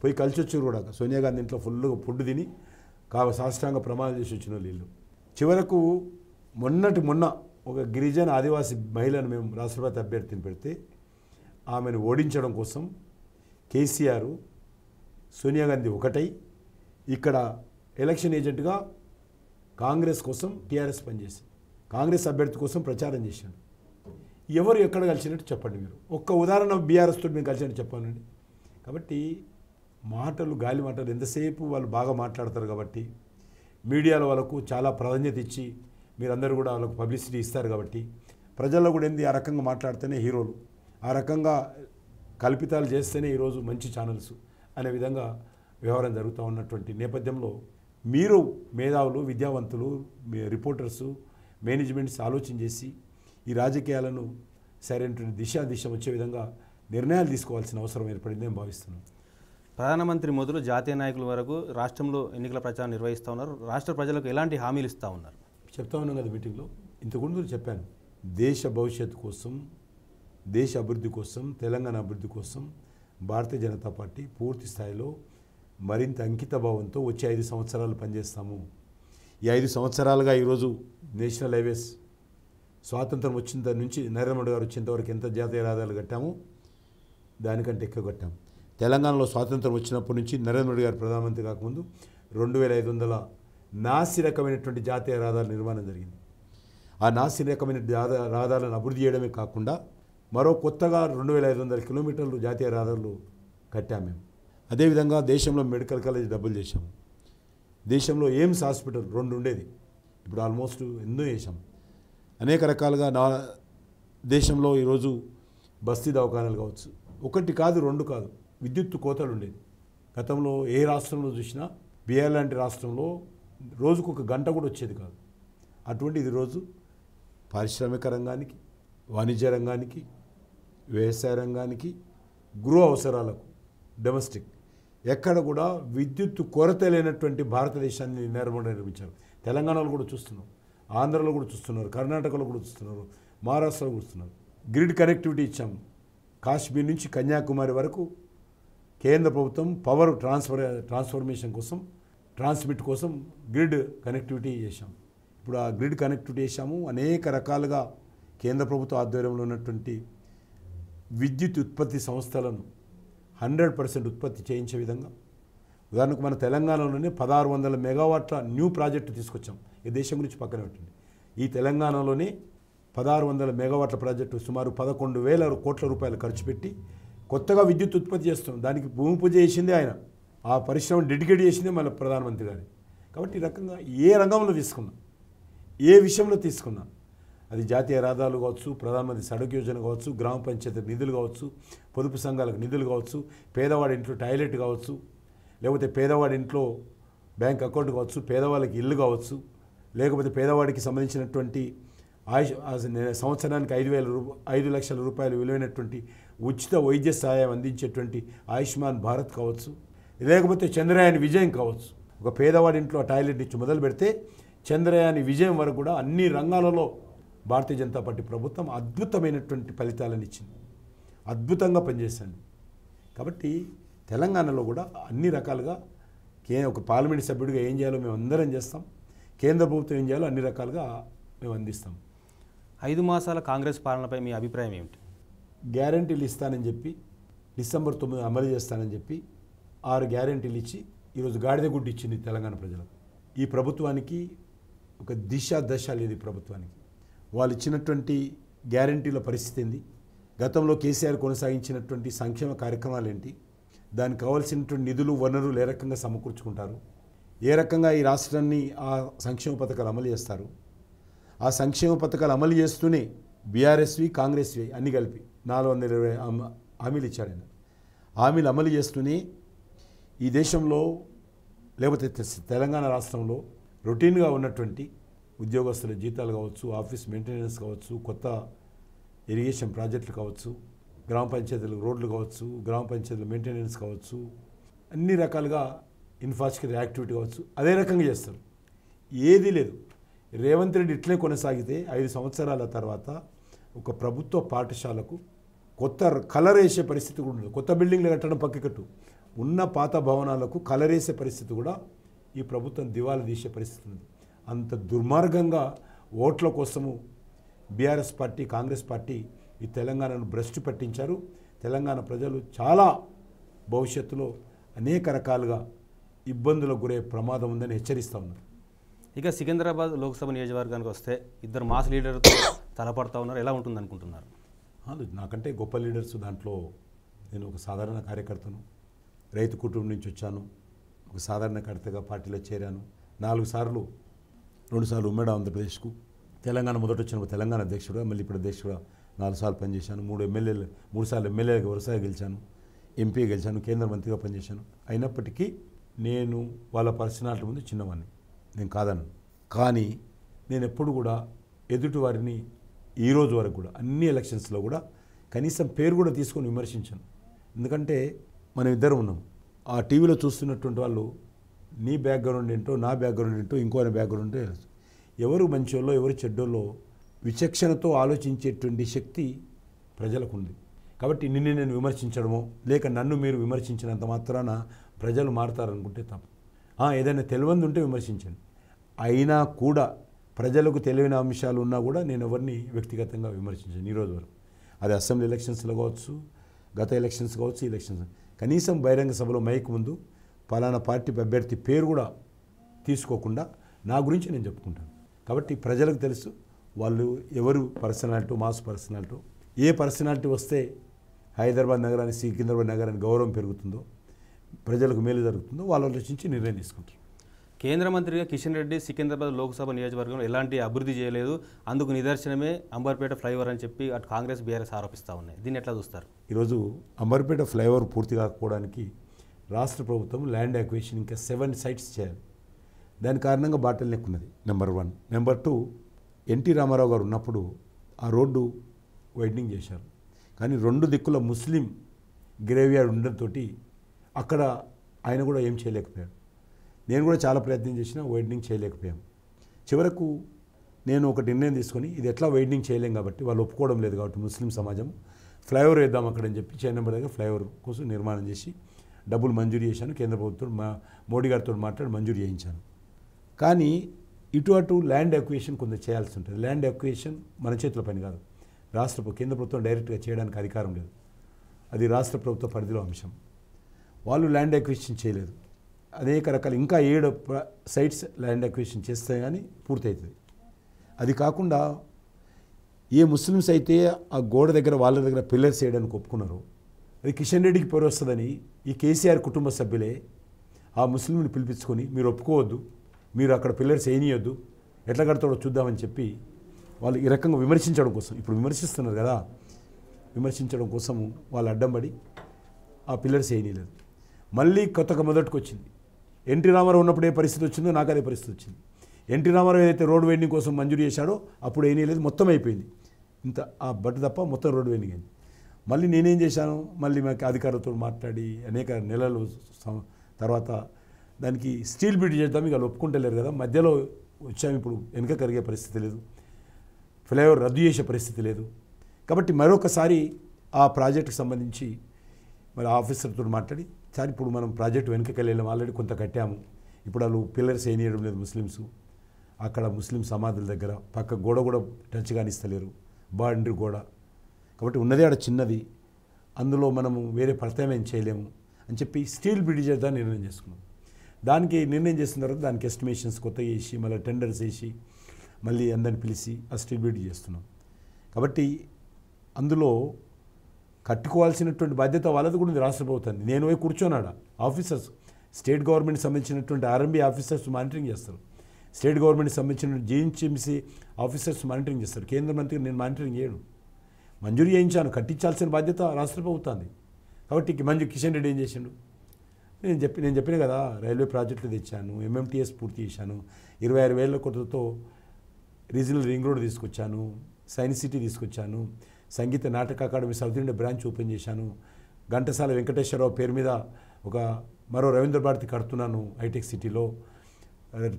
పోయి కలిసి వచ్చారు కూడా. సోనియా గాంధీ ఇంట్లో ఫుల్గా ఫుడ్ తిని సాష్టాంగ ప్రమాణం చేసి వచ్చిన వీళ్ళు. చివరకు మొన్న ఒక గిరిజన ఆదివాసీ మహిళను మేము రాష్ట్రపతి అభ్యర్థిని పెడితే ఆమెను ఓడించడం కోసం కేసీఆర్ సోనియా గాంధీ ఒకటై ఇక్కడ ఎలక్షన్ ఏజెంట్గా కాంగ్రెస్ కోసం టీఆర్ఎస్ పనిచేసి కాంగ్రెస్ అభ్యర్థి కోసం ప్రచారం చేశాడు. ఎవరు ఎక్కడ కలిసినట్టు చెప్పండి మీరు. ఒక్క ఉదాహరణ బీఆర్ఎస్ తోటి మేము కలిసినట్టు చెప్పానండి. కాబట్టి మాటలు, గాలి మాటలు ఎంతసేపు వాళ్ళు బాగా మాట్లాడతారు. కాబట్టి మీడియాలో వాళ్ళకు చాలా ప్రాధాన్యత ఇచ్చి మీరందరూ కూడా వాళ్ళకు పబ్లిసిటీ ఇస్తారు కాబట్టి ప్రజల్లో కూడా ఏంది ఆ రకంగా మాట్లాడితేనే హీరోలు, ఆ రకంగా కల్పితాలు చేస్తేనే ఈరోజు మంచి ఛానల్స్ అనే విధంగా వ్యవహారం జరుగుతూ ఉన్నటువంటి నేపథ్యంలో మీరు మేధావులు, విద్యావంతులు, రిపోర్టర్సు, మేనేజ్మెంట్స్ ఆలోచన చేసి ఈ రాజకీయాలను సరైనటువంటి దిశ వచ్చే విధంగా నిర్ణయాలు తీసుకోవాల్సిన అవసరం ఏర్పడింది నేను భావిస్తున్నాను. ప్రధానమంత్రి మొదలు జాతీయ నాయకుల వరకు రాష్ట్రంలో ఎన్నికల ప్రచారం నిర్వహిస్తూ ఉన్నారు. రాష్ట్ర ప్రజలకు ఎలాంటి హామీలు ఇస్తూ ఉన్నారు? చెప్తా ఉన్నాం కదా మీటింగ్లో, ఇంతకుముందు చెప్పాను. దేశ భవిష్యత్తు కోసం, దేశ అభివృద్ధి కోసం, తెలంగాణ అభివృద్ధి కోసం భారతీయ జనతా పార్టీ పూర్తి స్థాయిలో మరింత అంకిత భావంతో వచ్చే 5 సంవత్సరాలు పనిచేస్తాము. ఈ 5 సంవత్సరాలుగా ఈరోజు నేషనల్ హైవేస్ స్వాతంత్రం వచ్చిన నుంచి నరేంద్ర మోడీ గారు వచ్చేంతవరకు ఎంత జాతీయ రహదారులు కట్టామో దానికంటే ఎక్కువ కట్టాము. తెలంగాణలో స్వాతంత్రం వచ్చినప్పటి నుంచి నరేంద్ర మోడీ గారు ప్రధానమంత్రి కాకముందు 2500 నాసి రకమైనటువంటి జాతీయ రహదారుల నిర్మాణం జరిగింది. ఆ నాసి రకమైన రహదారులను అభివృద్ధి చేయడమే కాకుండా మరో కొత్తగా 2500 కిలోమీటర్లు జాతీయ రహదారులు కట్టాము మేము. అదేవిధంగా దేశంలో మెడికల్ కాలేజ్ డబ్బులు చేశాము. దేశంలో ఎయిమ్స్ హాస్పిటల్ 2 ఉండేది, ఇప్పుడు ఆల్మోస్ట్ ఎన్నో చేశాం. అనేక రకాలుగా దేశంలో ఈరోజు బస్తీ దవాఖానాలు కావచ్చు, 1 కాదు 2 కాదు, విద్యుత్ కోతలు ఉండేది. గతంలో ఏ రాష్ట్రంలో చూసినా బీహార్ లాంటి రాష్ట్రంలో రోజుకు 1 గంట కూడా వచ్చేది కాదు. అటువంటిది రోజు పారిశ్రామిక రంగానికి, వాణిజ్య రంగానికి, వ్యవసాయ రంగానికి, గృహ అవసరాలకు, డొమెస్టిక్ ఎక్కడ కూడా విద్యుత్ కొరత లేనటువంటి భారతదేశాన్ని నిర్మించారు. తెలంగాణలో కూడా చూస్తున్నాం, ఆంధ్రలో కూడా చూస్తున్నారు, కర్ణాటకలో కూడా చూస్తున్నారు, మహారాష్ట్రలో కూడా చూస్తున్నారు. గ్రిడ్ కనెక్టివిటీ ఇచ్చాము. కాశ్మీర్ నుంచి కన్యాకుమారి వరకు కేంద్ర ప్రభుత్వం పవర్ ట్రాన్స్ఫర్మేషన్ కోసం, ట్రాన్స్మిట్ కోసం గ్రిడ్ కనెక్టివిటీ చేశాము. ఇప్పుడు ఆ గ్రిడ్ కనెక్టివిటీ చేశాము. అనేక రకాలుగా కేంద్ర ప్రభుత్వ ఆధ్వర్యంలో ఉన్నటువంటి విద్యుత్ ఉత్పత్తి సంస్థలను 100% ఉత్పత్తి చేయించే విధంగా, ఉదాహరణకు మన తెలంగాణలోనే 1600 మెగావాట్ల న్యూ ప్రాజెక్టు తీసుకొచ్చాం. ఈ దేశం గురించి పక్కన పెట్టండి, ఈ తెలంగాణలోనే 1600 మెగావాట్ల ప్రాజెక్టు సుమారు 11,000 కోట్ల రూపాయలు ఖర్చు పెట్టి కొత్తగా విద్యుత్ ఉత్పత్తి చేస్తున్నాం. దానికి భూమి పూజ చేసిందే ఆయన, ఆ పరిశ్రమను డెడికేట్ చేసిందే మన ప్రధానమంత్రి గారు. కాబట్టి ఈ రకంగా ఏ రంగంలో తీసుకున్నా, ఏ విషయంలో తీసుకున్నా, అది జాతీయ రహదారులు కావచ్చు, ప్రధానమంత్రి సడక్ యోజన కావచ్చు, గ్రామ పంచాయతీ నిధులు కావచ్చు, పొదుపు సంఘాలకు నిధులు కావచ్చు, పేదవాడి ఇంట్లో టాయిలెట్ కావచ్చు, లేకపోతే పేదవాడి ఇంట్లో బ్యాంక్ అకౌంట్ కావచ్చు, పేదవాళ్ళకి ఇల్లు కావచ్చు, లేకపోతే పేదవాడికి సంబంధించినటువంటి సంవత్సరానికి 5 లక్షల రూపాయలు విలువైనటువంటి ఉచిత వైద్య సహాయం అందించేటువంటి ఆయుష్మాన్ భారత్ కావచ్చు, లేకపోతే చంద్రయాన్ విజయం కావచ్చు. ఒక పేదవాడి ఇంట్లో టాయిలెట్ ఇచ్చి మొదలు పెడితే చంద్రయాన్ విజయం వరకు కూడా అన్ని రంగాలలో భారతీయ జనతా పార్టీ ప్రభుత్వం అద్భుతమైనటువంటి ఫలితాలను ఇచ్చింది, అద్భుతంగా పనిచేశాను. కాబట్టి తెలంగాణలో కూడా అన్ని రకాలుగా ఒక పార్లమెంట్ సభ్యుడిగా ఏం చేయాలో మేము అందరం చేస్తాం, కేంద్ర ప్రభుత్వం ఏం చేయాలో అన్ని రకాలుగా మేము అందిస్తాం. 5 మాసాల కాంగ్రెస్ పాలనపై మీ అభిప్రాయం ఏమిటి? గ్యారంటీలు ఇస్తానని చెప్పి డిసెంబర్ 9 అమలు చేస్తానని చెప్పి 6 గ్యారంటీలు ఇచ్చి ఈరోజు గాడిద గుడ్డు ఇచ్చింది తెలంగాణ ప్రజలకు. ఈ ప్రభుత్వానికి ఒక దశ లేదు. ఈ ప్రభుత్వానికి వాళ్ళు ఇచ్చినటువంటి గ్యారంటీల పరిస్థితి ఏంది, గతంలో కేసీఆర్ కొనసాగించినటువంటి సంక్షేమ కార్యక్రమాలు ఏంటి, దానికి కావాల్సినటువంటి నిధులు వనరులు ఏ రకంగా సమకూర్చుకుంటారు, ఏ రకంగా ఈ రాష్ట్రాన్ని ఆ సంక్షేమ పథకాలు అమలు చేస్తారు, ఆ సంక్షేమ పథకాలు అమలు చేస్తూనే బీఆర్ఎస్వి కాంగ్రెస్వి అన్నీ కలిపి 420 హామీలు ఇచ్చాడు ఆయన. హామీలు అమలు చేస్తూనే ఈ దేశంలో లేకపోతే తెలంగాణ రాష్ట్రంలో రొటీన్గా ఉన్నటువంటి ఉద్యోగస్తుల జీతాలు కావచ్చు, ఆఫీస్ మెయింటెనెన్స్ కావచ్చు, కొత్త ఇరిగేషన్ ప్రాజెక్టులు కావచ్చు, గ్రామ పంచాయతీల రోడ్లు కావచ్చు, గ్రామ పంచాయతీల మెయింటెనెన్స్ కావచ్చు, అన్ని రకాలుగా ఇన్ఫ్రాస్ట్రక్చర్ యాక్టివిటీ కావచ్చు, అదే రకంగా చేస్తారు. ఏదీ లేదు. రేవంత్ రెడ్డి ఇట్లే కొనసాగితే 5 సంవత్సరాల తర్వాత ఒక ప్రభుత్వ పాఠశాలకు కొత్త కలర్ వేసే పరిస్థితి కూడా ఉండదు. కొత్త బిల్డింగ్లు కట్టడం పక్కకట్టు, ఉన్న పాత భవనాలకు కలర్ వేసే పరిస్థితి కూడా ఈ ప్రభుత్వం దివాలా తీసే పరిస్థితి ఉంది. అంత దుర్మార్గంగా ఓట్ల కోసము బీఆర్ఎస్ పార్టీ, కాంగ్రెస్ పార్టీ ఈ తెలంగాణను భ్రష్టు పట్టించారు. తెలంగాణ ప్రజలు చాలా భవిష్యత్తులో అనేక రకాలుగా ఇబ్బందులకు గురే ప్రమాదం ఉందని హెచ్చరిస్తూ ఉన్నారు. ఇక సికింద్రాబాద్ లోక్సభ నియోజకవర్గానికి వస్తే 2 మాస్ లీడర్తో తలపడతా ఉన్నారు. ఎలా ఉంటుంది అనుకుంటున్నారు? నాకంటే గొప్ప లీడర్స్ దాంట్లో నేను ఒక సాధారణ కార్యకర్తను, రైతు కుటుంబం నుంచి వచ్చాను, ఒక సాధారణ కర్తగా పార్టీలో చేరాను. 2 సార్లు ఉమ్మడి ఆంధ్రప్రదేశ్కు తెలంగాణ మొదట వచ్చిన తెలంగాణ అధ్యక్షుడుగా, మళ్ళీ ఇప్పుడు అధ్యక్షుడుగా 4 సార్లు పనిచేశాను. 3 సార్లు ఎమ్మెల్యేగా వరుసగా గెలిచాను, ఎంపీ గెలిచాను, కేంద్ర మంత్రిగా పనిచేశాను. అయినప్పటికీ నేను వాళ్ళ పర్సనాలిటీ ముందు చిన్నవాడిని, నేను కాదను. కానీ నేను ఎప్పుడు కూడా ఎదుటి వారిని ఈ రోజు వరకు కూడా అన్ని ఎలక్షన్స్లో కూడా కనీసం పేరు కూడా తీసుకొని విమర్శించాను. ఎందుకంటే మనం ఇద్దరం ఉన్నాం. ఆ టీవీలో చూస్తున్నటువంటి వాళ్ళు నీ బ్యాక్గ్రౌండ్ ఏంటో, నా బ్యాక్గ్రౌండ్ ఏంటో, ఇంకో బ్యాక్గ్రౌండ్ ఏంటో తెలుసు. ఎవరు మంచోళ్ళో ఎవరు చెడ్డోళ్ళో విచక్షణతో ఆలోచించేటువంటి శక్తి ప్రజలకు ఉంది. కాబట్టి నిన్ను నేను విమర్శించడమో లేక నన్ను మీరు విమర్శించినంత మాత్రాన ప్రజలు మారుతారనుకుంటే తప్పు. ఏదైనా తెలియంది ఉంటే విమర్శించండి. అయినా కూడా ప్రజలకు తెలియని అంశాలు ఉన్నా కూడా నేను ఎవరిని వ్యక్తిగతంగా విమర్శించాను ఈరోజు వరకు. అది అసెంబ్లీ ఎలక్షన్స్లో కావచ్చు, గత ఎలక్షన్స్ కావచ్చు, ఈ ఎలక్షన్స్. కనీసం బహిరంగ సభలో మైక్ ముందు పలానా పార్టీ అభ్యర్థి పేరు కూడా తీసుకోకుండా నా గురించి నేను చెప్పుకుంటాను. కాబట్టి ప్రజలకు తెలుసు వాళ్ళు ఎవరు పర్సనాలిటీ, మాస్ పర్సనాలిటీ. ఏ పర్సనాలిటీ వస్తే హైదరాబాద్ నగరానికి, సికింద్రాబాద్ నగరానికి గౌరవం పెరుగుతుందో, ప్రజలకు మేలు జరుగుతుందో వాళ్ళు ఆలోచించి నిర్ణయం తీసుకుంటారు. కేంద్ర మంత్రిగా కిషన్ రెడ్డి సికింద్రాబాద్ లోక్సభ నియోజకవర్గంలో ఎలాంటి అభివృద్ధి చేయలేదు, అందుకు నిదర్శనమే అంబర్పేట ఫ్లైఓవర్ అని చెప్పి అటు కాంగ్రెస్ బీఆర్ఎస్ ఆరోపిస్తూ ఉన్నాయి. దీన్ని ఎట్లా చూస్తారు? ఈరోజు అంబర్పేట ఫ్లైఓవర్ పూర్తి కాకపోవడానికి రాష్ట్ర ప్రభుత్వం ల్యాండ్ అక్విజిషన్ ఇంకా 7 sites చేయాలి. దాని కారణంగా బాటిల్ నెక్ ఉన్నది, నెంబర్ 1. నెంబర్ 2, ఎన్టీ రామారావు గారు ఉన్నప్పుడు ఆ రోడ్డు వైడనింగ్ చేశారు. కానీ 2 దిక్కుల ముస్లిం గ్రేవ్యార్డ్ ఉండడంతో అక్కడ ఆయన కూడా ఏం చేయలేకపోయాడు. నేను కూడా చాలా ప్రయత్నం చేసినా వైడనింగ్ చేయలేకపోయాం. చివరకు నేను ఒక నిర్ణయం తీసుకొని ఇది ఎట్లా వైడనింగ్ చేయలేం కాబట్టి వాళ్ళు ఒప్పుకోవడం లేదు కాబట్టి ముస్లిం సమాజం ఫ్లైఓవర్ వేద్దాం అక్కడని చెప్పి చైన్ నెంబర్ దగ్గర ఫ్లైఓవర్ కోసం నిర్మాణం చేసి డబ్బులు మంజూరు చేశాను. కేంద్ర ప్రభుత్వం మోడీ గారితో మాట్లాడి మంజూరు చేయించాను. కానీ అటు ల్యాండ్ అక్విజిషన్ కొంత చేయాల్సి ఉంటుంది. ల్యాండ్ అక్విజిషన్ మన చేతుల పని కాదు. కేంద్ర ప్రభుత్వం డైరెక్ట్గా చేయడానికి అధికారం లేదు. అది రాష్ట్ర ప్రభుత్వ పరిధిలో అంశం. వాళ్ళు ల్యాండ్ అక్విజిషన్ చేయలేదు. అనేక రకాల ఇంకా 7 sites ల్యాండ్ అక్విజిషన్ చేస్తే కానీ పూర్తవుతుంది. అది కాకుండా ఏ ముస్లిమ్స్ అయితే ఆ గోడ దగ్గర వాళ్ళ దగ్గర పిల్లర్స్ వేయడానికి ఒప్పుకున్నారో అది కిషన్ రెడ్డికి పేరు వస్తుందని ఈ కేసీఆర్ కుటుంబ సభ్యులే ఆ ముస్లింని పిలిపించుకొని మీరు ఒప్పుకోవద్దు, మీరు అక్కడ పిల్లర్స్ వేయనీయొద్దు, ఎట్లా కడతాడో చూద్దామని చెప్పి వాళ్ళు ఈ రకంగా విమర్శించడం కోసం, ఇప్పుడు విమర్శిస్తున్నారు కదా, విమర్శించడం కోసము వాళ్ళు అడ్డం పడి ఆ పిల్లర్స్ వేయనీయలేదు. మళ్ళీ కొత్తగా మొదటికి వచ్చింది. ఎన్టీ రామారావు ఉన్నప్పుడు ఏ పరిస్థితి వచ్చిందో నాకు అదే పరిస్థితి వచ్చింది. ఎన్టీ రామారావు ఏదైతే రోడ్ వైండింగ్ కోసం మంజూరు చేశాడో అప్పుడు వేయలేదు, మొత్తం అయిపోయింది. ఇంత ఆ బట్టు తప్ప మొత్తం రోడ్ వైండింగ్ అయింది. మళ్ళీ నేనేం చేశాను, మళ్ళీ మాకు అధికారులతో మాట్లాడి అనేక నెలలు తర్వాత దానికి స్టీల్ బ్రిడ్జ్ చేద్దాం, ఇక ఒప్పుకుంటలేరు కదా, మధ్యలో వచ్చాము. ఇప్పుడు వెనుక కరిగే పరిస్థితి లేదు, ఫ్లైఓవర్ రద్దు చేసే పరిస్థితి లేదు. కాబట్టి మరొకసారి ఆ ప్రాజెక్టుకు సంబంధించి మరి ఆఫీసర్తో మాట్లాడి, సార్ ఇప్పుడు మనం ప్రాజెక్టు వెనుకకి వెళ్ళాము, ఆల్రెడీ కొంత కట్టాము, ఇప్పుడు వాళ్ళు పిల్లర్స్ వేయనీయడం లేదు ముస్లిమ్స్, అక్కడ ముస్లిం సమాధుల దగ్గర పక్క గోడ కూడా టచ్ కానిస్తలేరు, బాండరీ గోడ. కాబట్టి ఉన్నదే ఆడ చిన్నది, అందులో మనము వేరే ప్రత్యామ్నాయం చేయలేము అని చెప్పి స్టీల్ బ్రిడ్జ్ చేద్దాం నిర్ణయం చేసుకున్నాం. దానికి నిర్ణయం చేసిన తర్వాత దానికి ఎస్టిమేషన్స్ కొత్తగా వేసి మళ్ళీ టెండర్స్ వేసి మళ్ళీ అందరిని పిలిచి ఆ స్టీల్ బ్రిడ్జ్ చేస్తున్నాం. కాబట్టి అందులో కట్టుకోవాల్సినటువంటి బాధ్యత వాళ్ళది కూడా ఉంది, రాష్ట్ర ప్రభుత్వాన్ని. నేను పోయి కూర్చోనాడా ఆఫీసర్స్, స్టేట్ గవర్నమెంట్కి సంబంధించినటువంటి ఆర్ఎంబీ ఆఫీసర్స్ మానిటరింగ్ చేస్తారు, స్టేట్ గవర్నమెంట్కి సంబంధించిన జీహెచ్ఎంసీ ఆఫీసర్స్ మానిటరింగ్ చేస్తారు. కేంద్ర మంత్రికి నేను మానిటరింగ్ చేయను. మంజూరు చేయించాను, కట్టించాల్సిన బాధ్యత రాష్ట్ర ప్రభుత్వాన్ని. కాబట్టి కిషన్ రెడ్డి ఏం చేసిండు, నేను చెప్పిన కదా, రైల్వే ప్రాజెక్టులు తెచ్చాను, ఎంఎంటీఎస్ పూర్తి చేశాను, 26,000 కోట్లతో రీజనల్ రింగ్ రోడ్ తీసుకొచ్చాను, సైన్స్ సిటీ తీసుకొచ్చాను, Sangeet Natak academy south India branch open చేశాను, ఘంటసాల వెంకటేశ్వరరావు పేరు మీద మరో రవీంద్ర భారతి కడుతున్నాను హైటెక్ సిటీలో,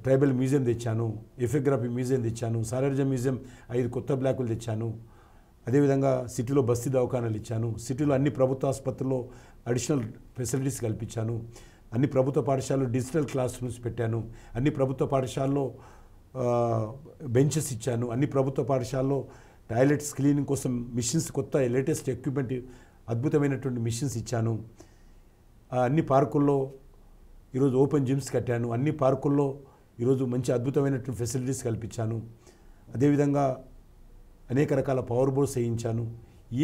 ట్రైబల్ మ్యూజియం తెచ్చాను, ఎఫిగ్రఫీ మ్యూజియం తెచ్చాను, సాలార్జంగ్ మ్యూజియం 5 కొత్త బ్లాకులు తెచ్చాను. అదేవిధంగా సిటీలో బస్తీ దవాఖానాలు ఇచ్చాను, సిటీలో అన్ని ప్రభుత్వ ఆసుపత్రుల్లో అడిషనల్ ఫెసిలిటీస్ కల్పించాను, అన్ని ప్రభుత్వ పాఠశాలలో డిజిటల్ క్లాస్ రూమ్స్ పెట్టాను, అన్ని ప్రభుత్వ పాఠశాలలో బెంచెస్ ఇచ్చాను, అన్ని ప్రభుత్వ పాఠశాలలో టాయిలెట్స్ క్లీనింగ్ కోసం మిషన్స్, కొత్త లేటెస్ట్ ఎక్విప్మెంట్, అద్భుతమైనటువంటి మిషన్స్ ఇచ్చాను. అన్ని పార్కుల్లో ఈరోజు ఓపెన్ జిమ్స్ కట్టాను, అన్ని పార్కుల్లో ఈరోజు మంచి అద్భుతమైనటువంటి ఫెసిలిటీస్ కల్పించాను. అదేవిధంగా అనేక రకాల పవర్ బోర్డ్స్ వేయించాను.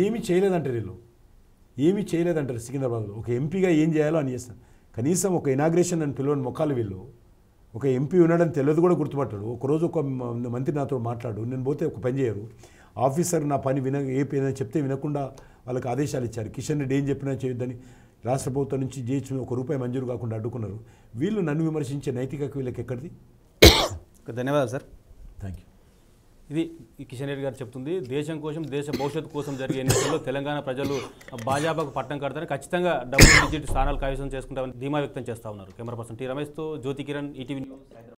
ఏమీ చేయలేదంటారు వీళ్ళు, ఏమీ చేయలేదంటారు. సికింద్రాబాద్లో ఒక ఎంపీగా ఏం చేయాలో అని చేస్తాను. కనీసం ఒక ఇనాగ్రేషన్ అని పిలవని మొక్కలు వీళ్ళు, ఒక ఎంపీ ఉన్నాడని తెలియదు కూడా గుర్తుపట్టాడు. ఒకరోజు ఒక మంత్రి నాతో మాట్లాడు, నేను పోతే ఒక పని చేయరు, ఆఫీసర్ నా పని ఏ పని చెప్తే వినకుండా వాళ్ళకి ఆదేశాలు ఇచ్చారు. కిషన్ రెడ్డి ఏం చెప్పినా చేయొద్దని రాష్ట్ర ప్రభుత్వం నుంచి జీహెచ్ ₹1 మంజూరు కాకుండా అడ్డుకున్నారు. వీళ్ళు నన్ను విమర్శించే నైతిక వీళ్ళకి ఎక్కడిది? ధన్యవాదాలు సార్. Thank you. ఇది కిషన్ రెడ్డి గారు చెప్తుంది. దేశం కోసం, దేశ భవిష్యత్తు కోసం జరిగే ఎన్నికల్లో తెలంగాణ ప్రజలు భాజపాకు పట్టం కడతారని, ఖచ్చితంగా డబుల్ డిజిట్ స్థానాలు కైవసం చేసుకుంటామని ధీమా వ్యక్తం చేస్తూ ఉన్నారు. కెమెరా పర్సన్ టి రమేష్తో జ్యోతి కిరణ్, ఈటీవీ న్యూస్.